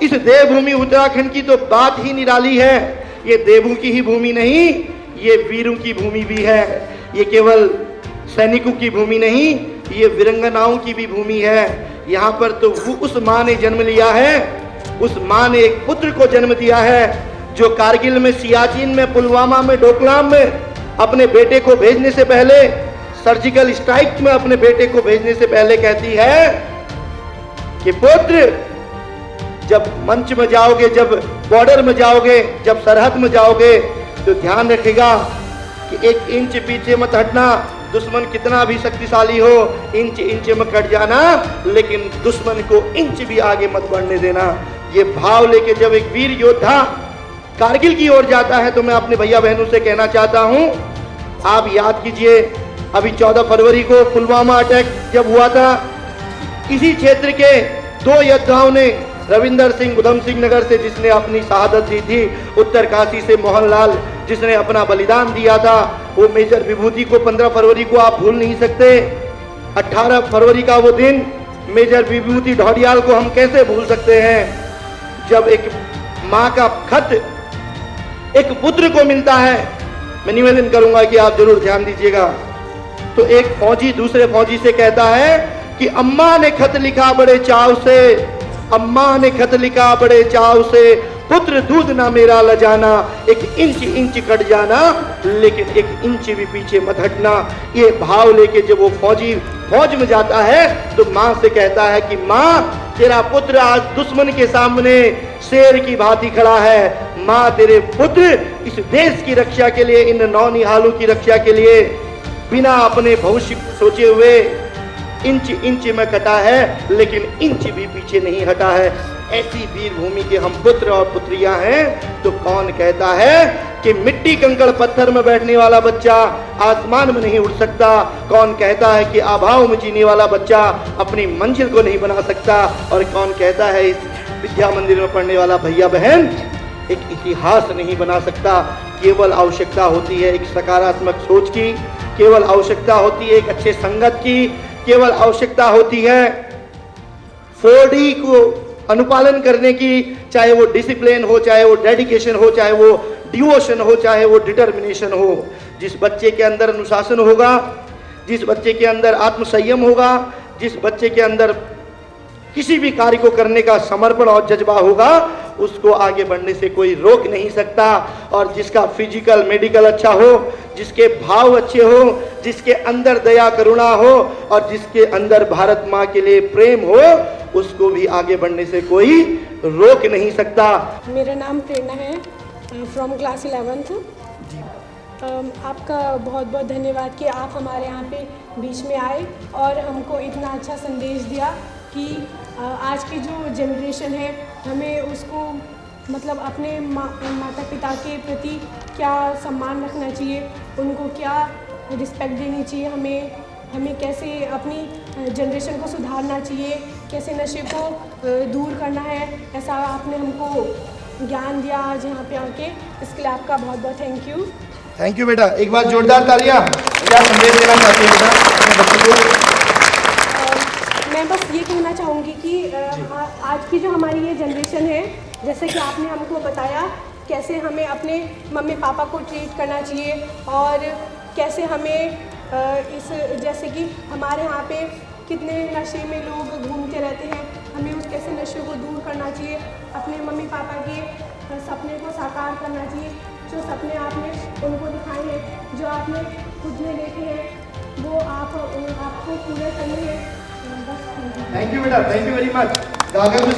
इस देवभूमि उत्तराखंड की तो बात ही निराली है। ये देवों की ही भूमि नहीं, ये वीरों की भूमि भी है। ये केवल सैनिकों की भूमि नहीं, ये वीरंगनाओं की भी भूमि है। यहाँ पर तो वो उस माँ ने जन्म लिया है, उस माँ ने एक पुत्र को जन्म दिया है जो कारगिल में, सियाचिन में, पुलवामा में, डोकलाम में अपने बेटे को भेजने से पहले, सर्जिकल स्ट्राइक में अपने बेटे को भेजने से पहले कहती है कि पुत्र, जब मंच में जाओगे, जब बॉर्डर में जाओगे, जब सरहद में जाओगे, तो ध्यान रखिएगा कि 1 इंच पीछे मत हटना। दुश्मन कितना भी शक्तिशाली हो, इंच इंच में कट जाना, लेकिन दुश्मन को इंच भी आगे मत बढ़ने देना। ये भाव लेके जब एक वीर योद्धा कारगिल की ओर जाता है, तो मैं अपने भैया बहनों से कहना चाहता हूं, आप याद कीजिए, अभी 14 फरवरी को पुलवामा अटैक जब हुआ था, इसी क्षेत्र के 2 योद्धाओं ने, रविंदर सिंह उधम सिंह नगर से जिसने अपनी शहादत दी थी, उत्तरकाशी से मोहनलाल जिसने अपना बलिदान दिया था, वो मेजर विभूति को 15 फरवरी को आप भूल नहीं सकते। 18 फरवरी का वो दिन, मेजर विभूति ढौडियाल को हम कैसे भूल सकते हैं, जब एक माँ का खत एक पुत्र को मिलता है। मैं निवेदन करूंगा कि आप जरूर ध्यान दीजिएगा। तो एक फौजी दूसरे फौजी से कहता है कि अम्मा ने खत लिखा बड़े चाव से, अम्मा ने खत लिखा बड़े चाव से, पुत्र दूध ना मेरा ल जाना, 1 इंच इंच कट जाना, लेकिन 1 इंच भी पीछे मत हटना। ये भाव लेके जब वो फौजी फौज में जाता है, तो माँ से कहता है कि माँ, तेरा पुत्र आज दुश्मन के सामने शेर की भांति खड़ा है। माँ, तेरे पुत्र इस देश की रक्षा के लिए, इन नौनिहालों की रक्षा के लिए, बिना अपने भविष्य को सोचे हुए इंच इंच में कटा है, लेकिन इंच भी पीछे नहीं हटा है। ऐसी वीर भूमि के हम पुत्र और पुत्रियां हैं। तो कौन कहता है कि मिट्टी कंकड़ पत्थर में बैठने वाला बच्चा आसमान में नहीं उड़ सकता? कौन कहता है कि आभाओं में जीने वाला बच्चा अपनी मंजिल को नहीं बना सकता? और कौन कहता है इस विद्या मंदिर में पढ़ने वाला भैया बहन एक इतिहास नहीं बना सकता? केवल आवश्यकता होती है एक सकारात्मक सोच की, केवल आवश्यकता होती है एक अच्छे संगत की, केवल आवश्यकता होती है 4D को अनुपालन करने की, चाहे वो डिसिप्लिन हो, चाहे वो डेडिकेशन हो, चाहे वो डिवोशन हो, चाहे वो डिटर्मिनेशन हो। जिस बच्चे के अंदर अनुशासन होगा, जिस बच्चे के अंदर आत्मसंयम होगा, जिस बच्चे के अंदर किसी भी कार्य को करने का समर्पण और जज्बा होगा, उसको आगे बढ़ने से कोई रोक नहीं सकता। और जिसका फिजिकल मेडिकल अच्छा हो, जिसके भाव अच्छे हो, जिसके अंदर दया करुणा हो, और जिसके अंदर भारत माँ के लिए प्रेम हो, उसको भी आगे बढ़ने से कोई रोक नहीं सकता। मेरा नाम प्रेरणा है, फ्रॉम क्लास 11th। आपका बहुत बहुत धन्यवाद कि आप हमारे यहाँ पे बीच में आए और हमको इतना अच्छा संदेश दिया कि आज की जो जनरेशन है, हमें उसको मतलब अपने माता पिता के प्रति क्या सम्मान रखना चाहिए, उनको क्या रिस्पेक्ट देनी चाहिए, हमें कैसे अपनी जनरेशन को सुधारना चाहिए, कैसे नशे को दूर करना है। ऐसा आपने हमको ज्ञान दिया आज यहाँ पे आके, इसके लिए आपका बहुत बहुत थैंक यू। थैंक यू बेटा, एक बार जोरदार तालियां। क्या संदेश देना चाहते हैं बेटा अपने बच्चों को? मैं बस ये कहना चाहूँगी कि आज की जो हमारी ये जनरेशन है, जैसे कि आपने हमको बताया कैसे हमें अपने मम्मी पापा को ट्रीट करना चाहिए, और कैसे हमें इस जैसे कि हमारे यहाँ पे कितने नशे में लोग घूमते रहते हैं, हमें उस कैसे नशे को दूर करना चाहिए, अपने मम्मी पापा के सपने को साकार करना चाहिए। जो सपने आपने उनको दिखाए हैं, जो आपने खुद में देखे हैं, वो आपको पूरे करने हैं। बस थैंक यू बेटा, थैंक यू वेरी मच।